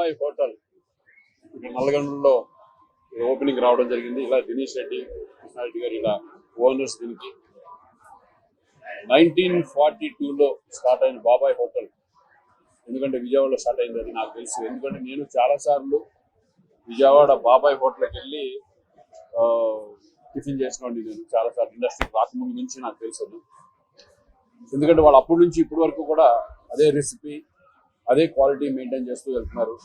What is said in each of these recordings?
బాబాయ్ హోటల్ ఇక్కడ నల్గొండలో ఓపెనింగ్ రావడం జరిగింది. ఇలా దినేష్ రెడ్డి కృష్ణారెడ్డి గారు ఇలా ఓనర్స్. దీనికి 1942లో స్టార్ట్ అయిన బాబాయ్ హోటల్. ఎందుకంటే విజయవాడలో స్టార్ట్ అయిందని నాకు తెలుసు. ఎందుకంటే నేను చాలాసార్లు విజయవాడ బాబాయ్ హోటల్కి వెళ్ళి టిఫిన్ చేసినోండి. నేను చాలాసార్లు ఇండస్ట్రీ రాకముందు నుంచి నాకు తెలుసు. ఎందుకంటే వాళ్ళు అప్పటి నుంచి ఇప్పటి వరకు కూడా అదే రెసిపీ అదే క్వాలిటీ మెయింటైన్ చేస్తూ వెళ్తున్నారు.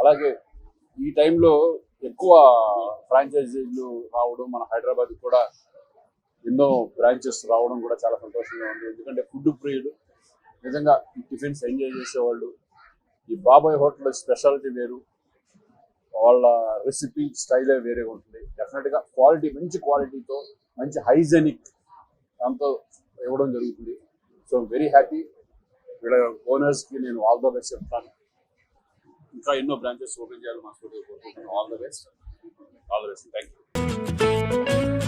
అలాగే ఈ టైంలో ఎక్కువ ఫ్రాంచైజీలు రావడం, మన హైదరాబాద్ కూడా ఎన్నో బ్రాంచెస్ రావడం కూడా చాలా సంతోషంగా ఉంది. ఎందుకంటే ఫుడ్ ప్రియులు నిజంగా ఈ టిఫిన్స్ ఎంజాయ్ చేసేవాళ్ళు. ఈ బాబాయ్ హోటల్ స్పెషాలిటీ వేరు, వాళ్ళ రెసిపీ స్టైలే వేరే ఉంటుంది. డెఫినెట్గా క్వాలిటీ, మంచి క్వాలిటీతో మంచి హైజెనిక్ దాంతో ఇవ్వడం జరుగుతుంది. So very happy. వీళ్ళ ఓనర్స్కి నేను ఆల్ ద బెస్ట్ చెప్తాను. ఇంకా ఎన్నో బ్రాంచెస్ ఓపెన్ చేయాలి మనస్ఫూర్తిగా కోరుకుంటున్నాను. All the best. Thank you.